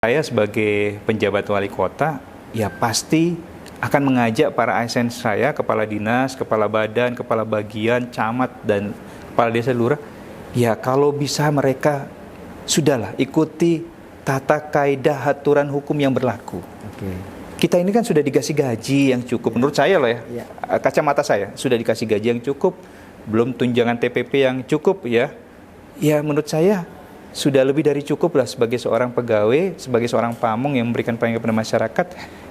Saya sebagai penjabat wali kota, ya pasti akan mengajak para ASN saya, kepala dinas, kepala badan, kepala bagian, camat, dan kepala desa lurah, ya kalau bisa mereka sudahlah ikuti tata kaidah aturan hukum yang berlaku. Oke. Kita ini kan sudah dikasih gaji yang cukup, menurut saya loh ya, Ya. kacamata saya, sudah dikasih gaji yang cukup, belum tunjangan TPP yang cukup ya. Ya menurut saya sudah lebih dari cukup lah sebagai seorang pegawai, sebagai seorang pamong yang memberikan pelayanan kepada masyarakat,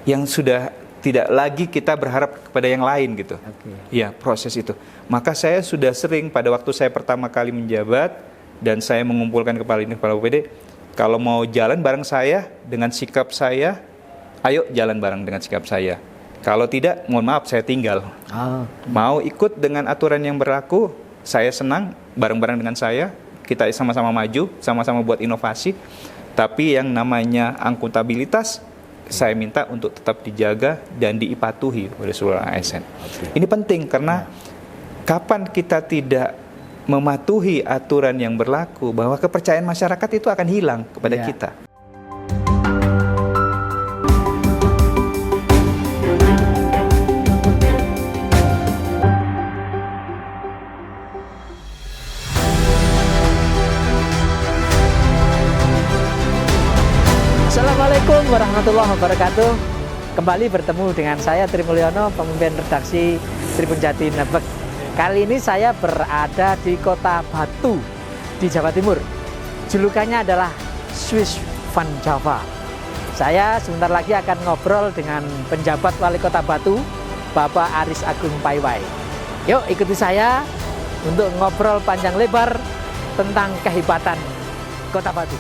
yang sudah tidak lagi kita berharap kepada yang lain gitu. Oke. Ya proses itu. Maka saya sudah sering pada waktu saya pertama kali menjabat dan saya mengumpulkan kepala dinas, kepala UPD, kalau mau jalan bareng saya dengan sikap saya, ayo jalan bareng dengan sikap saya. Kalau tidak, mohon maaf saya tinggal. Oh, Mau ikut dengan aturan yang berlaku, saya senang bareng-bareng dengan saya. Kita sama-sama maju, sama-sama buat inovasi. Tapi yang namanya akuntabilitas, saya minta untuk tetap dijaga dan diipatuhi oleh seluruh ASN. Ini penting karena kapan kita tidak mematuhi aturan yang berlaku, bahwa kepercayaan masyarakat itu akan hilang kepada Ya. kita. Assalamualaikum warahmatullahi wabarakatuh. Kembali bertemu dengan saya Tri Mulyono, pemimpin redaksi Tribun Jati Nebek. Kali ini saya berada di Kota Batu di Jawa Timur. Julukannya adalah Swiss Van Java. Saya sebentar lagi akan ngobrol dengan penjabat wali Kota Batu, Bapak Aris Agung Paiwai. Yuk ikuti saya untuk ngobrol panjang lebar tentang kehebatan Kota Batu.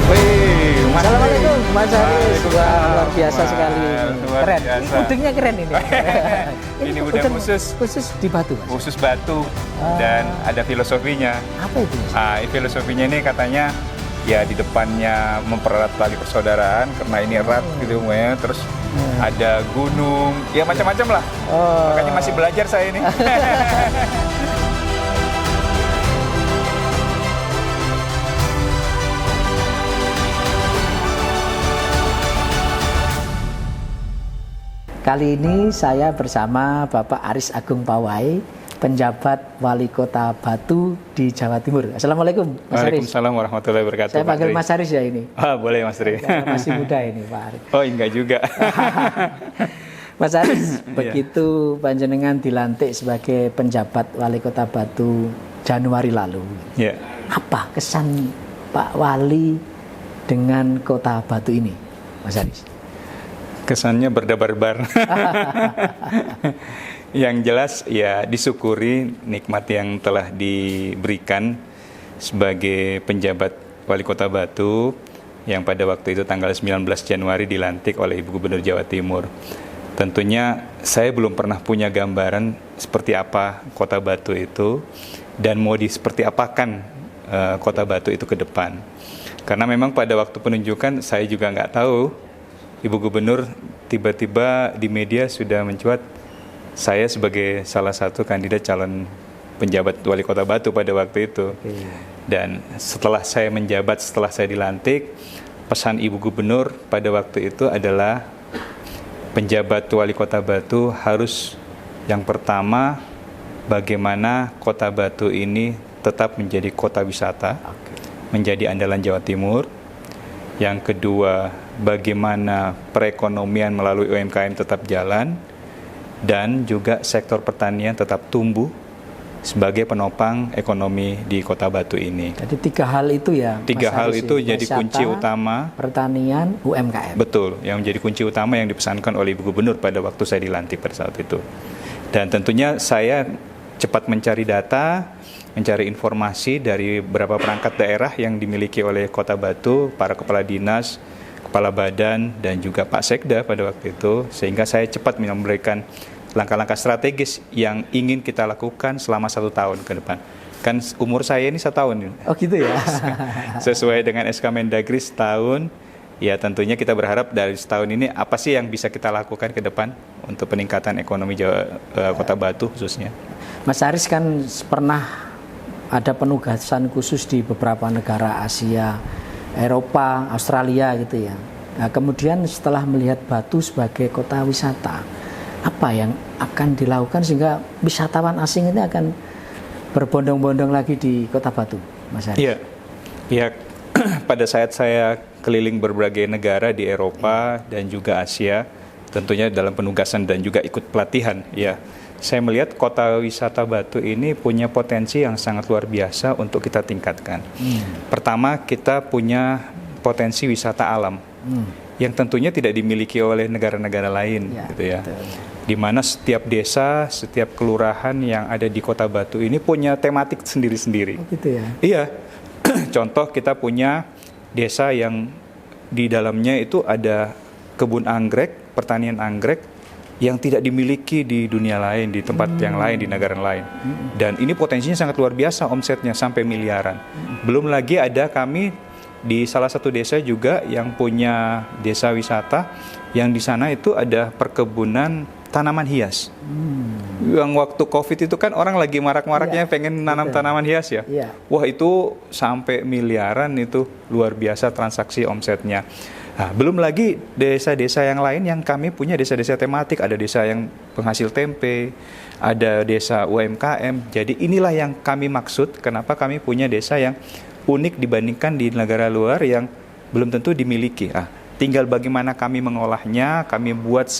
Wih, Mas Assalamualaikum Mas Haris. Waalaikumsalam. Wah, luar biasa Wah, sekali. luar Keren. biasa. Udengnya keren ini. Ini udang khusus di Batu, Mas. khusus batu dan ada filosofinya. Apa itu, Mas? Filosofinya ini katanya ya di depannya mempererat tali persaudaraan karena ini erat gitu ya. Terus ada gunung, ya macam-macam lah. Oh. Makanya masih belajar saya ini. Kali ini saya bersama Bapak Aris Agung Paiwai, penjabat wali kota Batu di Jawa Timur. Assalamualaikum, Mas Aris. Waalaikumsalam warahmatullahi wabarakatuh. Saya Pak panggil Tri. Mas Aris ya ini. Boleh Mas Tri. Karena masih muda ini, Pak Aris. Oh enggak juga. Mas Aris, begitu panjenengan dilantik sebagai penjabat wali kota Batu Januari lalu, Ya. apa kesan Pak Wali dengan kota Batu ini, Mas Aris? Kesannya berdebar-debar. Yang jelas ya disyukuri nikmat yang telah diberikan sebagai penjabat wali kota Batu yang pada waktu itu tanggal 19 Januari dilantik oleh Ibu Gubernur Jawa Timur. Tentunya saya belum pernah punya gambaran seperti apa kota Batu itu dan mau seperti apakan kota Batu itu ke depan. Karena memang pada waktu penunjukan saya juga nggak tahu, Ibu Gubernur tiba-tiba di media sudah mencuat saya sebagai salah satu kandidat calon penjabat wali kota Batu pada waktu itu. Dan setelah saya menjabat, setelah saya dilantik, pesan Ibu Gubernur pada waktu itu adalah penjabat wali kota Batu harus yang pertama bagaimana kota Batu ini tetap menjadi kota wisata, menjadi andalan Jawa Timur. Yang kedua, bagaimana perekonomian melalui UMKM tetap jalan dan juga sektor pertanian tetap tumbuh sebagai penopang ekonomi di Kota Batu ini. Jadi tiga hal itu ya. Tiga Mas hal Aris, itu ya? jadi Wisata, kunci utama. pertanian, UMKM. Betul, yang menjadi kunci utama yang dipesankan oleh Ibu Gubernur pada waktu saya dilantik pada saat itu. Dan tentunya saya cepat mencari data, mencari informasi dari beberapa perangkat daerah yang dimiliki oleh Kota Batu, para kepala dinas, kepala badan, dan juga Pak Sekda pada waktu itu, sehingga saya cepat memberikan langkah-langkah strategis yang ingin kita lakukan selama 1 tahun ke depan. Kan umur saya ini 1 tahun. Oh gitu ya. Sesuai dengan SK Mendagri setahun, Ya tentunya kita berharap dari setahun ini apa sih yang bisa kita lakukan ke depan untuk peningkatan ekonomi Kota Batu khususnya. Mas Aris kan pernah ada penugasan khusus di beberapa negara Asia, Eropa, Australia gitu ya. Nah, kemudian setelah melihat Batu sebagai kota wisata, apa yang akan dilakukan sehingga wisatawan asing ini akan berbondong-bondong lagi di Kota Batu, Mas Aris? Iya, ya pada saat saya keliling berbagai negara di Eropa dan juga Asia, tentunya dalam penugasan dan juga ikut pelatihan, ya, saya melihat kota wisata Batu ini punya potensi yang sangat luar biasa untuk kita tingkatkan. Pertama, kita punya potensi wisata alam yang tentunya tidak dimiliki oleh negara-negara lain, gitu ya. Di mana setiap desa, setiap kelurahan yang ada di Kota Batu ini punya tematik sendiri-sendiri. Oh, gitu ya. Iya. Contoh kita punya desa yang di dalamnya itu ada kebun anggrek, pertanian anggrek yang tidak dimiliki di dunia lain, di tempat yang lain, di negara lain. Dan ini potensinya sangat luar biasa, omsetnya sampai miliaran. Belum lagi ada kami di salah satu desa juga yang punya desa wisata, yang di sana itu ada perkebunan tanaman hias. Yang waktu COVID itu kan orang lagi marak-maraknya pengen nanam tanaman hias ya. Wah, itu sampai miliaran, itu luar biasa transaksi omsetnya. Nah, belum lagi desa-desa yang lain yang kami punya, desa-desa tematik, ada desa yang penghasil tempe, ada desa UMKM. Jadi inilah yang kami maksud, kenapa kami punya desa yang unik dibandingkan di negara luar yang belum tentu dimiliki. Tinggal bagaimana kami mengolahnya, kami buat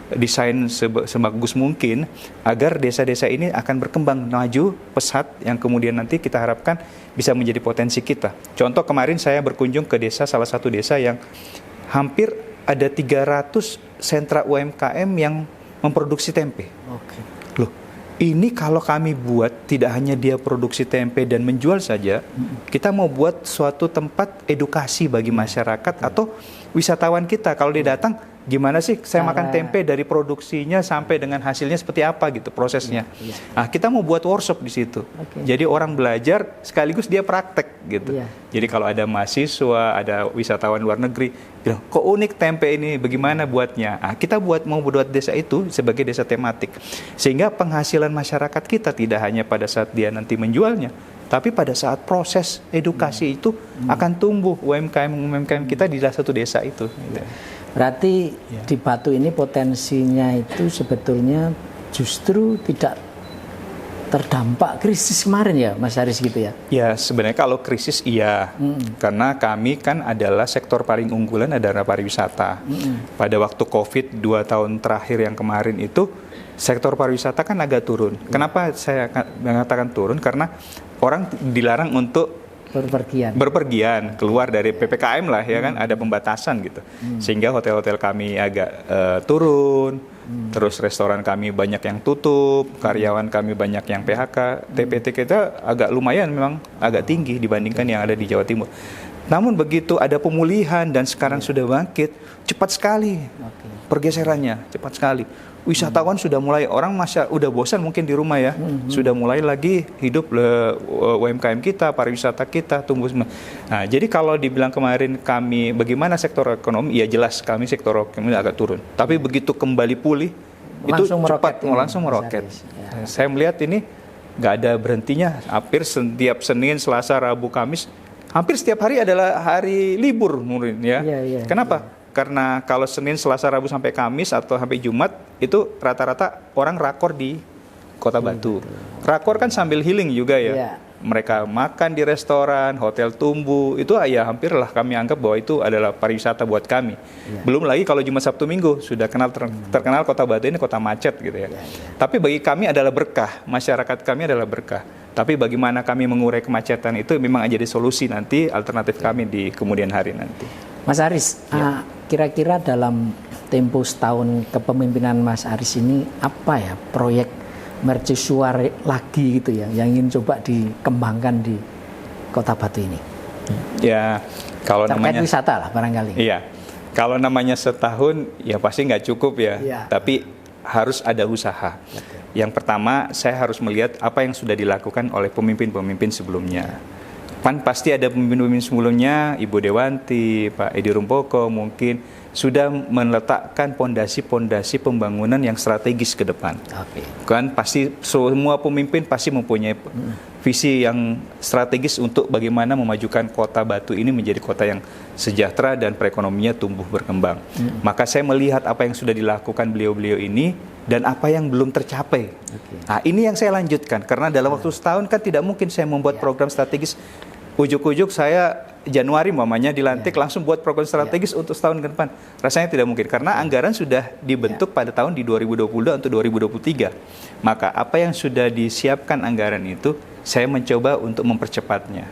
desain sebagus mungkin agar desa-desa ini akan berkembang maju pesat, yang kemudian nanti kita harapkan bisa menjadi potensi kita. Contoh kemarin saya berkunjung ke desa, salah satu desa yang hampir ada 300 sentra UMKM yang memproduksi tempe. Loh, ini kalau kami buat tidak hanya dia produksi tempe dan menjual saja, kita mau buat suatu tempat edukasi bagi masyarakat atau wisatawan kita. Kalau dia datang, gimana sih saya makan tempe dari produksinya sampai dengan hasilnya seperti apa gitu prosesnya. Nah, kita mau buat workshop di situ. Jadi orang belajar sekaligus dia praktek gitu. Jadi kalau ada mahasiswa, ada wisatawan luar negeri, bilang, kok unik tempe ini, bagaimana buatnya? Nah, kita mau buat desa itu sebagai desa tematik. Sehingga penghasilan masyarakat kita tidak hanya pada saat dia nanti menjualnya, tapi pada saat proses edukasi itu akan tumbuh UMKM kita di satu desa itu. Berarti di Batu ini potensinya itu sebetulnya justru tidak terdampak krisis kemarin ya, Mas Aris gitu ya? Ya, sebenarnya kalau krisis iya, karena kami kan adalah sektor paling unggulan adalah pariwisata. Pada waktu COVID 2 tahun terakhir yang kemarin itu, sektor pariwisata kan agak turun. Kenapa saya mengatakan turun? Karena orang dilarang untuk berpergian keluar dari PPKM lah ya kan, ada pembatasan gitu, sehingga hotel-hotel kami agak turun, terus restoran kami banyak yang tutup, karyawan kami banyak yang PHK, TPT kita agak lumayan memang agak tinggi dibandingkan yang ada di Jawa Timur. Namun begitu ada pemulihan dan sekarang sudah bangkit, cepat sekali pergeserannya, cepat sekali. Wisatawan sudah mulai, orang udah bosan mungkin di rumah ya, sudah mulai lagi hidup UMKM kita, pariwisata kita tumbuh semua. Nah, jadi kalau dibilang kemarin kami bagaimana sektor ekonomi, ya jelas kami sektor ekonomi agak turun. Tapi begitu kembali pulih, langsung itu cepat langsung meroket. Saya melihat ini nggak ada berhentinya. Hampir setiap Senin, Selasa, Rabu, Kamis, hampir setiap hari adalah hari libur mungkin ya. Kenapa? Karena kalau Senin, Selasa, Rabu sampai Kamis atau sampai Jumat itu rata-rata orang rakor di Kota Batu. Rakor kan sambil healing juga ya. Mereka makan di restoran, hotel tumbuh. Itu ya hampir lah kami anggap bahwa itu adalah pariwisata buat kami. Belum lagi kalau Jumat, Sabtu, Minggu sudah terkenal Kota Batu ini kota macet gitu ya. Tapi bagi kami adalah berkah, masyarakat kami adalah berkah. Tapi bagaimana kami mengurai kemacetan itu memang jadi solusi nanti, alternatif kami di kemudian hari nanti. Mas Aris, kira-kira dalam tempo setahun kepemimpinan Mas Aris ini apa ya proyek mercusuar lagi gitu ya yang ingin coba dikembangkan di Kota Batu ini? Ya, kalau terkait namanya wisata lah barangkali. Iya, kalau namanya setahun ya pasti nggak cukup ya. Tapi harus ada usaha. Yang pertama saya harus melihat apa yang sudah dilakukan oleh pemimpin-pemimpin sebelumnya. Kan pasti ada pemimpin-pemimpin sebelumnya, Ibu Dewanti, Pak Edi Rumpoko mungkin sudah meletakkan pondasi-pondasi pembangunan yang strategis ke depan. Kan pasti semua pemimpin pasti mempunyai visi yang strategis untuk bagaimana memajukan Kota Batu ini menjadi kota yang sejahtera dan perekonomiannya tumbuh berkembang. Maka saya melihat apa yang sudah dilakukan beliau-beliau ini dan apa yang belum tercapai. Nah, ini yang saya lanjutkan karena dalam waktu setahun kan tidak mungkin saya membuat program strategis. Ujuk-ujuk saya Januari mamanya dilantik langsung buat program strategis untuk setahun ke depan. Rasanya tidak mungkin karena anggaran sudah dibentuk pada tahun di 2022 untuk 2023. Maka apa yang sudah disiapkan anggaran itu saya mencoba untuk mempercepatnya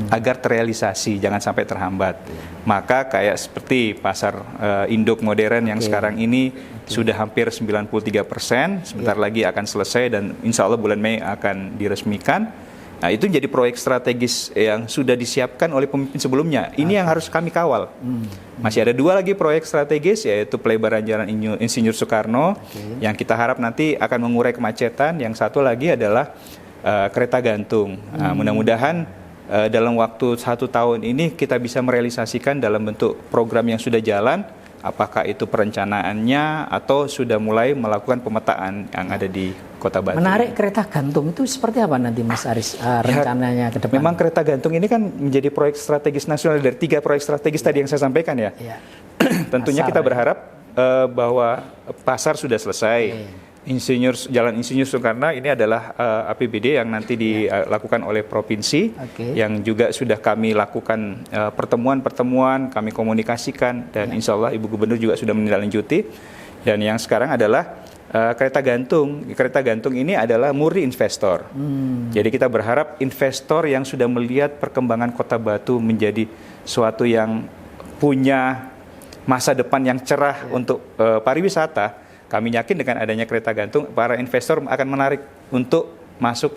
agar terrealisasi, jangan sampai terhambat. Maka kayak seperti pasar induk modern yang sekarang ini sudah hampir 93%, sebentar lagi akan selesai dan insya Allah bulan Mei akan diresmikan. Nah, itu jadi proyek strategis yang sudah disiapkan oleh pemimpin sebelumnya. Ini yang harus kami kawal. Masih ada 2 lagi proyek strategis, yaitu pelebaran Jalan Insinyur Soekarno, yang kita harap nanti akan mengurai kemacetan. Yang satu lagi adalah kereta gantung. Mudah-mudahan dalam waktu 1 tahun ini kita bisa merealisasikan dalam bentuk program yang sudah jalan, apakah itu perencanaannya atau sudah mulai melakukan pemetaan yang ada di Kota Batu. Menarik kereta gantung itu seperti apa nanti Mas Aris rencananya ke depan? Memang kereta gantung ini kan menjadi proyek strategis nasional dari 3 proyek strategis tadi yang saya sampaikan ya. Tentunya kita berharap bahwa pasar sudah selesai. Jalan Insinyur Soekarno ini adalah APBD yang nanti dilakukan oleh provinsi, yang juga sudah kami lakukan pertemuan-pertemuan, kami komunikasikan dan insya Allah Ibu Gubernur juga sudah menindaklanjuti. Dan yang sekarang adalah kereta gantung. Kereta gantung ini adalah murni investor. Jadi kita berharap investor yang sudah melihat perkembangan Kota Batu menjadi suatu yang punya masa depan yang cerah untuk pariwisata. Kami yakin dengan adanya kereta gantung, para investor akan menarik untuk masuk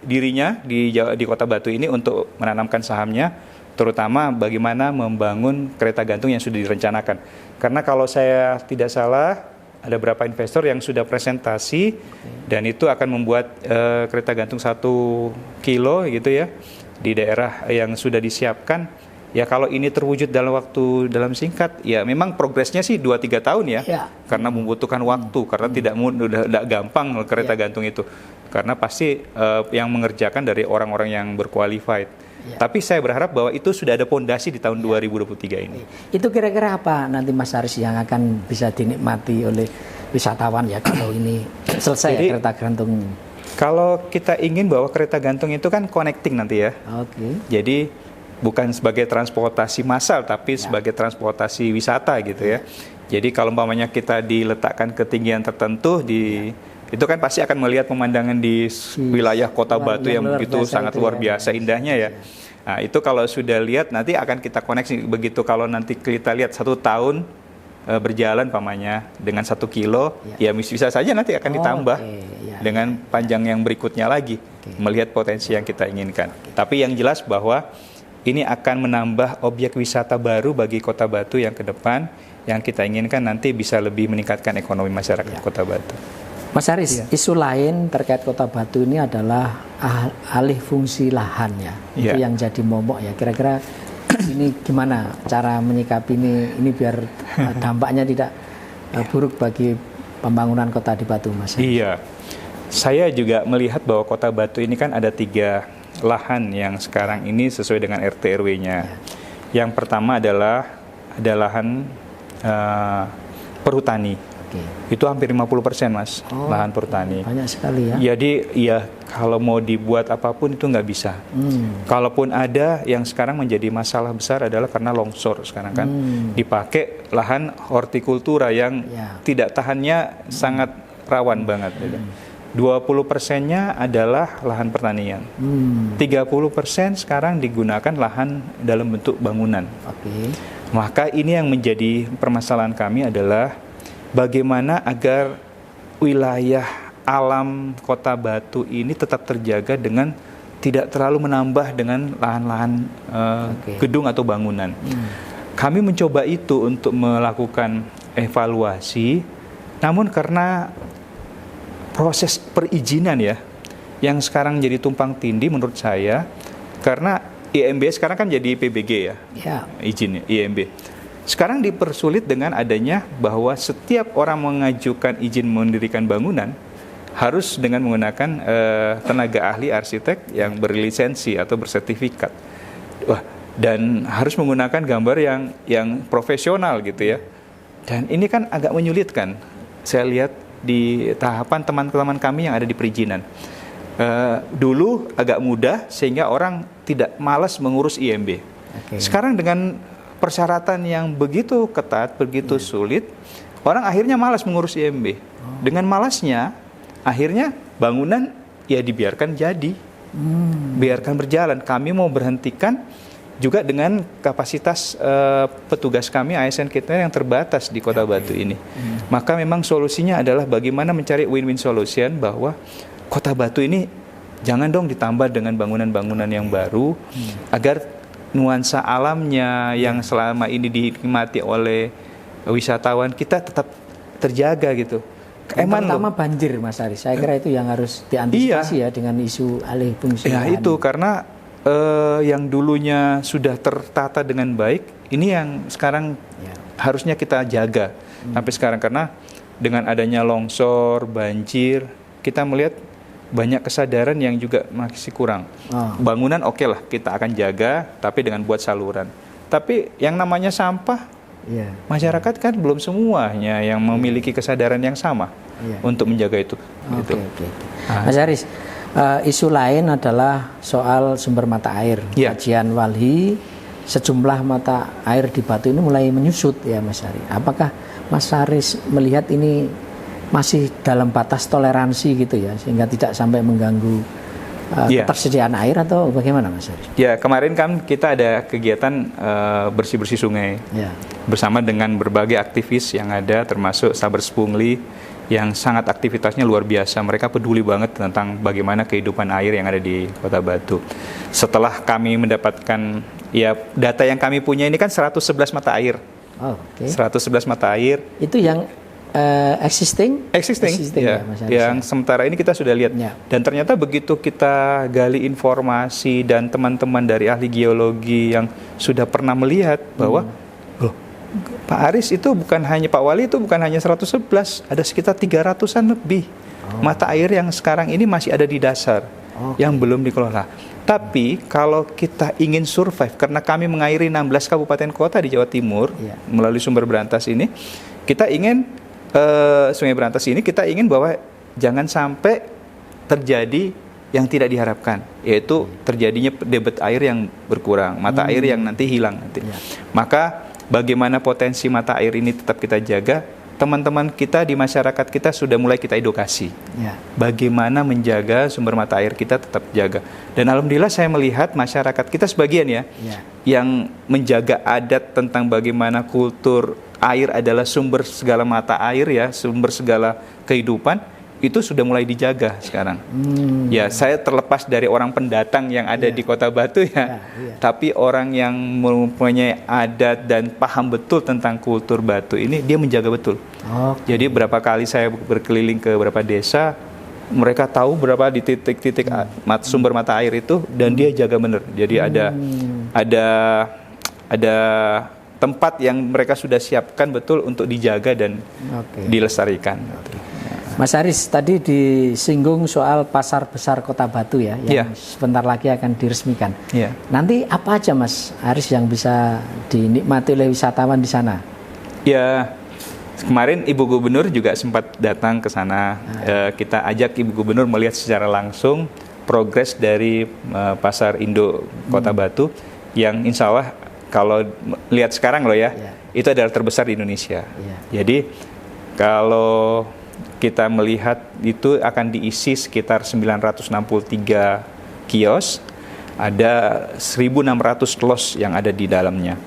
dirinya di Kota Batu ini untuk menanamkan sahamnya, terutama bagaimana membangun kereta gantung yang sudah direncanakan. Karena kalau saya tidak salah, ada beberapa investor yang sudah presentasi dan itu akan membuat kereta gantung 1 kilo gitu ya di daerah yang sudah disiapkan. Ya kalau ini terwujud dalam singkat, ya memang progresnya sih 2-3 tahun ya. Karena membutuhkan waktu, karena tidak gampang kereta gantung itu. Karena pasti yang mengerjakan dari orang-orang yang berqualified. Tapi saya berharap bahwa itu sudah ada pondasi di tahun 2023 ini. Itu kira-kira apa nanti Mas Aris yang akan bisa dinikmati oleh wisatawan ya kalau ini selesai. Jadi, kereta gantung? Kalau kita ingin bahwa kereta gantung itu kan connecting nanti ya. Jadi bukan sebagai transportasi massal tapi sebagai transportasi wisata gitu ya. Jadi kalau umpamanya kita diletakkan ketinggian tertentu itu kan pasti akan melihat pemandangan di wilayah Kota Batu yang begitu sangat luar biasa indahnya ya. Nah, itu kalau sudah lihat nanti akan kita koneksi begitu kalau nanti kita lihat 1 tahun berjalan umpamanya dengan 1 kilo ya bisa saja nanti akan ditambah dengan panjang yang berikutnya lagi melihat potensi yang kita inginkan. Tapi yang jelas bahwa ini akan menambah objek wisata baru bagi Kota Batu yang ke depan yang kita inginkan nanti bisa lebih meningkatkan ekonomi masyarakat Kota Batu. Mas Aris, isu lain terkait Kota Batu ini adalah alih fungsi lahan ya. Itu yang jadi momok ya. Kira-kira ini gimana cara menyikapi ini biar dampaknya tidak buruk bagi pembangunan kota di Batu, Mas Aris? Iya, saya juga melihat bahwa Kota Batu ini kan ada 3 lahan yang sekarang ini sesuai dengan RT RW-nya. Yang pertama adalah ada lahan perhutani. Itu hampir 50% Mas, lahan perhutani. Banyak sekali ya. Jadi ya kalau mau dibuat apapun itu nggak bisa. Kalaupun ada yang sekarang menjadi masalah besar adalah karena longsor sekarang kan dipakai lahan hortikultura yang tidak tahannya sangat rawan banget. 20%-nya adalah lahan pertanian. 30% sekarang digunakan lahan dalam bentuk bangunan. Maka ini yang menjadi permasalahan kami adalah bagaimana agar wilayah alam Kota Batu ini tetap terjaga dengan tidak terlalu menambah dengan lahan-lahan gedung atau bangunan. Kami mencoba itu untuk melakukan evaluasi, namun karena proses perizinan ya, yang sekarang jadi tumpang tindih menurut saya, karena IMB sekarang kan jadi PBG ya, izinnya IMB. Sekarang dipersulit dengan adanya bahwa setiap orang mengajukan izin mendirikan bangunan harus dengan menggunakan tenaga ahli arsitek yang berlisensi atau bersertifikat. Wah, dan harus menggunakan gambar yang profesional gitu ya. Dan ini kan agak menyulitkan. Saya lihat di tahapan teman-teman kami yang ada di perizinan. Dulu agak mudah sehingga orang tidak malas mengurus IMB. Sekarang dengan persyaratan yang begitu ketat, begitu sulit, orang akhirnya malas mengurus IMB. Dengan malasnya, akhirnya bangunan ya dibiarkan jadi, biarkan berjalan. Kami mau berhentikan juga dengan kapasitas petugas kami ASN kita yang terbatas di Kota Batu ini. Maka memang solusinya adalah bagaimana mencari win-win solution bahwa Kota Batu ini jangan dong ditambah dengan bangunan-bangunan yang baru agar nuansa alamnya yang selama ini dinikmati oleh wisatawan kita tetap terjaga gitu. Terutama banjir, Mas Aris. Saya kira itu yang harus diantisipasi ya dengan isu alih fungsi lahan. Ya itu karena yang dulunya sudah tertata dengan baik, ini yang sekarang harusnya kita jaga sampai sekarang, karena dengan adanya longsor, banjir, kita melihat banyak kesadaran yang juga masih kurang. Bangunan oke lah kita akan jaga, tapi dengan buat saluran. Tapi yang namanya sampah, masyarakat kan belum semuanya yang memiliki kesadaran yang sama untuk menjaga itu. Mas Aris, isu lain adalah soal sumber mata air. Kajian Walhi, sejumlah mata air di Batu ini mulai menyusut ya Mas Aris. Apakah Mas Aris melihat ini masih dalam batas toleransi gitu ya, sehingga tidak sampai mengganggu ketersediaan air, atau bagaimana Mas Aris? Ya, kemarin kan kita ada kegiatan bersih-bersih sungai bersama dengan berbagai aktivis yang ada, termasuk Sabers Pungli yang sangat aktivitasnya luar biasa. Mereka peduli banget tentang bagaimana kehidupan air yang ada di Kota Batu. Setelah kami mendapatkan data yang kami punya ini kan 111 mata air. 111 mata air. Itu yang existing ya, yang sementara ini kita sudah lihat dan ternyata begitu kita gali informasi dan teman-teman dari ahli geologi yang sudah pernah melihat bahwa Pak Aris itu bukan hanya Pak Wali itu bukan hanya 111, ada sekitar 300-an lebih mata air yang sekarang ini masih ada di dasar yang belum dikelola. Tapi kalau kita ingin survive, karena kami mengairi 16 kabupaten kota di Jawa Timur melalui sumber berantas ini, kita ingin Sungai Berantas ini kita ingin bahwa jangan sampai terjadi yang tidak diharapkan, yaitu terjadinya debit air yang berkurang, mata air yang nanti hilang nanti. Maka bagaimana potensi mata air ini tetap kita jaga, teman-teman kita di masyarakat kita sudah mulai kita edukasi. Bagaimana menjaga sumber mata air kita tetap jaga. Dan alhamdulillah saya melihat masyarakat kita sebagian yang menjaga adat tentang bagaimana kultur air adalah sumber segala mata air ya, sumber segala kehidupan, itu sudah mulai dijaga sekarang. Ya, saya terlepas dari orang pendatang yang ada di Kota Batu tapi orang yang mempunyai adat dan paham betul tentang kultur Batu ini, dia menjaga betul. Jadi berapa kali saya berkeliling ke beberapa desa, mereka tahu berapa di titik-titik sumber mata air itu, dan dia jaga benar. Jadi ada tempat yang mereka sudah siapkan betul untuk dijaga dan dilestarikan. Mas Aris, tadi disinggung soal pasar besar Kota Batu ya, yang sebentar lagi akan diresmikan. Nanti apa aja Mas Aris yang bisa dinikmati oleh wisatawan di sana? Ya, kemarin Ibu Gubernur juga sempat datang ke sana. Kita ajak Ibu Gubernur melihat secara langsung progres dari pasar Indo Kota Batu yang insya Allah kalau lihat sekarang loh itu adalah terbesar di Indonesia. Jadi kalau kita melihat itu akan diisi sekitar 963 kios, ada 1.600 los yang ada di dalamnya.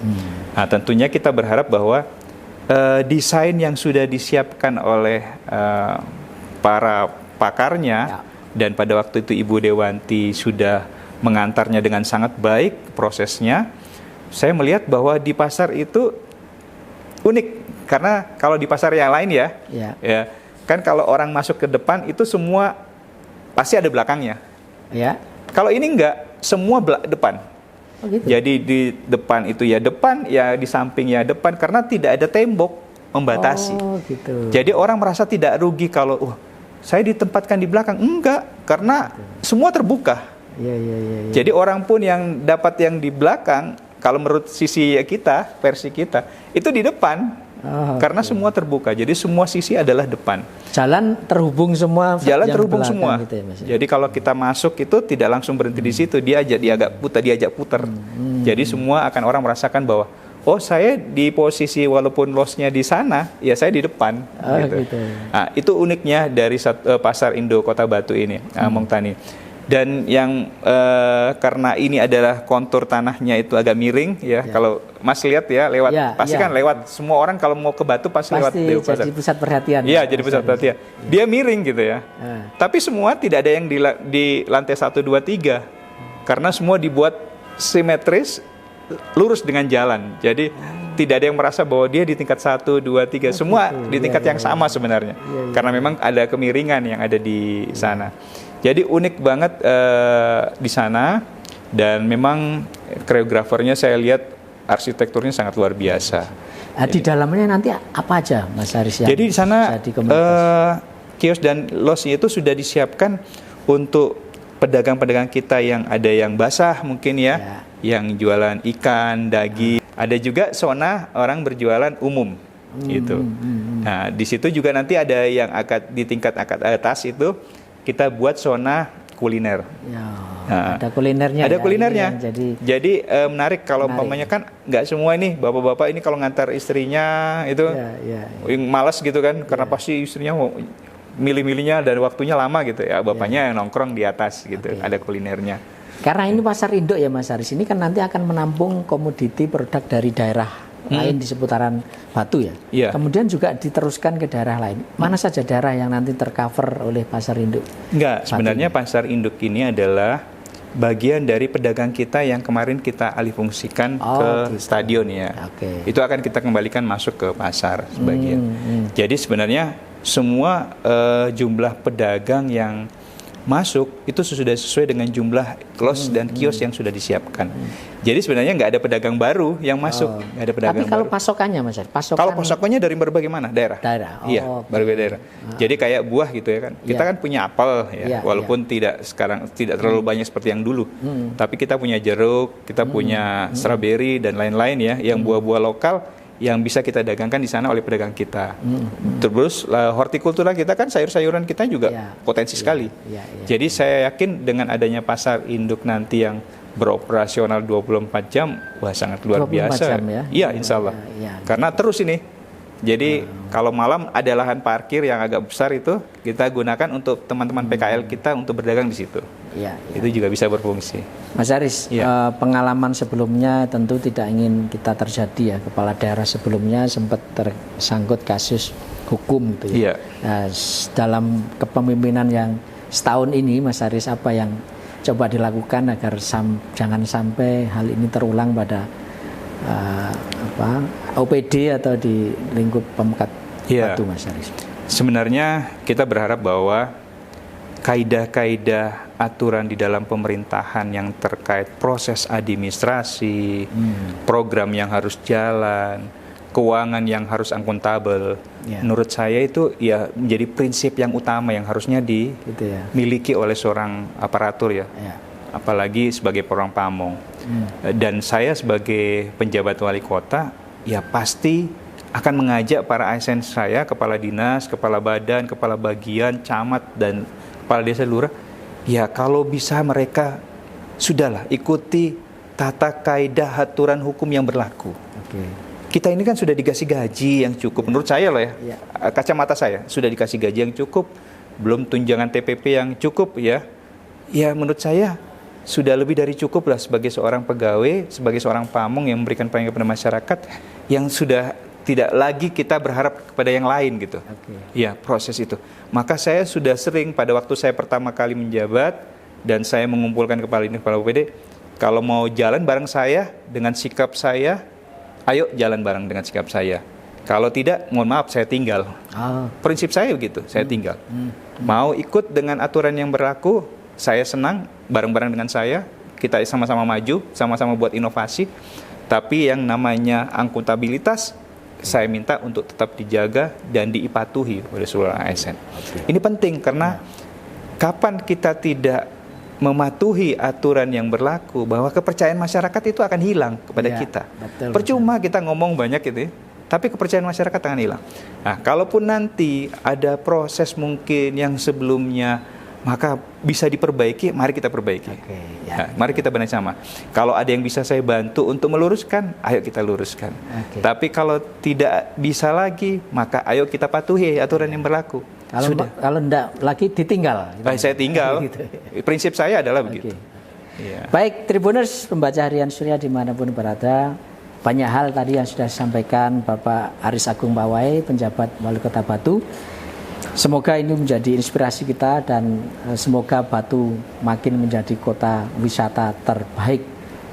Nah, tentunya kita berharap bahwa desain yang sudah disiapkan oleh para pakarnya dan pada waktu itu Ibu Dewanti sudah mengantarnya dengan sangat baik prosesnya. Saya melihat bahwa di pasar itu unik, karena kalau di pasar yang lain ya kan kalau orang masuk ke depan itu semua pasti ada belakangnya. Ya. Kalau ini enggak, semua depan. Oh, gitu. Jadi di depan itu ya depan, ya di samping ya depan, karena tidak ada tembok membatasi. Oh, gitu. Jadi orang merasa tidak rugi kalau saya ditempatkan di belakang. Enggak, karena semua terbuka. Iya. Jadi orang pun yang dapat yang di belakang, kalau menurut sisi kita, versi kita, itu di depan. Karena semua terbuka, jadi semua sisi adalah depan. Jalan terhubung semua. Jalan yang terhubung belakang semua. gitu ya, Mas? Jadi kalau kita masuk itu tidak langsung berhenti di situ, diajak putar. Jadi semua akan orang merasakan bahwa saya di posisi walaupun lossnya di sana, ya saya di depan. Gitu. Nah, itu uniknya dari pasar Indo Kota Batu ini, Mongtani. Dan yang karena ini adalah kontur tanahnya itu agak miring ya. Kalau Mas lihat ya lewat pasti kan lewat, semua orang kalau mau ke Batu pasti lewat jadi pusat perhatian. Iya, jadi pusat perhatian. Dia miring gitu ya. Tapi semua tidak ada yang di lantai 1 2 3. Karena semua dibuat simetris, lurus dengan jalan. Jadi tidak ada yang merasa bahwa dia di tingkat 1 2 3. Semua di tingkat yang sama sebenarnya. Karena memang ada kemiringan yang ada di sana. Jadi unik banget di sana, dan memang koreografernya saya lihat arsitekturnya sangat luar biasa. Di dalamnya nanti apa aja, Mas Haris? Jadi di sana kios dan losnya itu sudah disiapkan untuk pedagang-pedagang kita yang ada yang basah mungkin ya, yang jualan ikan, daging. Ada juga zona orang berjualan umum gitu. Nah di situ juga nanti ada yang di tingkat atas itu kita buat zona kuliner. Ada kulinernya. Ada kulinernya. Jadi menarik kalau umpamanya kan nggak semua ini bapak-bapak ini kalau ngantar istrinya itu yang malas gitu kan, karena pasti istrinya mau milih-milihnya dan waktunya lama gitu ya. Bapaknya yang nongkrong di atas gitu. Ada kulinernya. Karena ini pasar induk ya Mas Haris, ini kan nanti akan menampung komoditi produk dari daerah lain di seputaran Batu ya. Kemudian juga diteruskan ke daerah lain. Mana saja daerah yang nanti tercover oleh pasar induk? Enggak, sebenarnya pasar induk ini adalah bagian dari pedagang kita yang kemarin kita alihfungsikan ke stadion ya. Itu akan kita kembalikan masuk ke pasar sebagian. Jadi sebenarnya semua jumlah pedagang yang masuk itu sudah sesuai dengan jumlah los dan kios yang sudah disiapkan. Jadi sebenarnya nggak ada pedagang baru yang masuk, nggak ada pedagang. Tapi kalau baru. Pasokannya Mas, Kalau pasokannya dari berbagai mana daerah? Iya, berbagai daerah. Jadi kayak buah gitu ya kan. Kita kan punya apel ya, walaupun tidak terlalu banyak seperti yang dulu. Tapi kita punya jeruk, kita punya strawberry dan lain-lain ya, yang buah-buah lokal yang bisa kita dagangkan di sana oleh pedagang kita. Terus hortikultura kita kan sayur-sayuran kita juga potensi sekali. Jadi saya yakin dengan adanya pasar induk nanti yang beroperasional 24 jam, wah sangat luar biasa. Iya, insya Allah. Karena terus ini. Jadi kalau malam ada lahan parkir yang agak besar itu kita gunakan untuk teman-teman PKL kita untuk berdagang di situ. Itu juga bisa berfungsi. Mas Haris, pengalaman sebelumnya tentu tidak ingin kita terjadi ya. Kepala daerah sebelumnya sempat tersangkut kasus hukum gitu ya. Dalam kepemimpinan yang setahun ini, Mas Haris, apa yang coba dilakukan agar jangan sampai hal ini terulang pada OPD atau di lingkup Pemkat Batu, Mas Haris? Sebenarnya kita berharap bahwa kaidah-kaidah aturan di dalam pemerintahan yang terkait proses administrasi, program yang harus jalan, keuangan yang harus akuntabel, menurut saya itu ya menjadi prinsip yang utama yang harusnya dimiliki oleh seorang aparatur ya. Apalagi sebagai orang pamong. Dan saya sebagai penjabat wali kota ya pasti akan mengajak para ASN saya, kepala dinas, kepala badan, kepala bagian, camat dan kepala desa lurah, ya kalau bisa mereka sudahlah ikuti tata kaidah aturan hukum yang berlaku. Kita ini kan sudah dikasih gaji yang cukup, menurut saya loh ya, kacamata saya sudah dikasih gaji yang cukup, belum tunjangan TPP yang cukup ya. Ya menurut saya sudah lebih dari cukup lah sebagai seorang pegawai, sebagai seorang pamong yang memberikan pelayanan kepada masyarakat, yang sudah tidak lagi kita berharap kepada yang lain gitu. Ya proses itu. Maka saya sudah sering pada waktu saya pertama kali menjabat dan saya mengumpulkan kepala OPD, kalau mau jalan bareng saya dengan sikap saya, ayo jalan bareng dengan sikap saya. Kalau tidak, mohon maaf, saya tinggal. Oh. Prinsip saya begitu, saya tinggal. Mau ikut dengan aturan yang berlaku, saya senang bareng-bareng dengan saya, kita sama-sama maju, sama-sama buat inovasi. Tapi yang namanya akuntabilitas, saya minta untuk tetap dijaga dan dipatuhi oleh seluruh ASN. Ini penting karena kapan kita tidak mematuhi aturan yang berlaku, bahwa kepercayaan masyarakat itu akan hilang kepada Ya, kita. betul, Percuma kita ngomong banyak gitu ya, tapi kepercayaan masyarakat akan hilang. Nah, kalaupun nanti ada proses mungkin yang sebelumnya, maka bisa diperbaiki, mari kita perbaiki. Oke, ya. Nah, mari kita bersama. Kalau ada yang bisa saya bantu untuk meluruskan, ayo kita luruskan. Oke. Tapi kalau tidak bisa lagi, maka ayo kita patuhi aturan yang berlaku. Kalau enggak lagi ditinggal. Saya tinggal. Gitu. Prinsip saya adalah Oke. begitu. Iya. Baik, Tribuners, pembaca harian Surya dimanapun berada, banyak hal tadi yang sudah disampaikan Bapak Aris Agung Pawai, penjabat Wali Kota Batu. Semoga ini menjadi inspirasi kita dan semoga Batu makin menjadi kota wisata terbaik,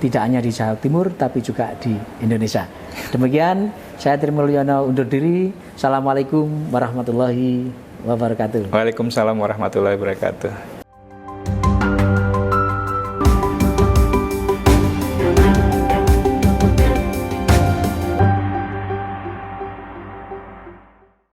tidak hanya di Jawa Timur tapi juga di Indonesia. Demikian, saya Trimulyono undur diri. Assalamualaikum warahmatullahi wabarakatuh. Waalaikumsalam warahmatullahi wabarakatuh.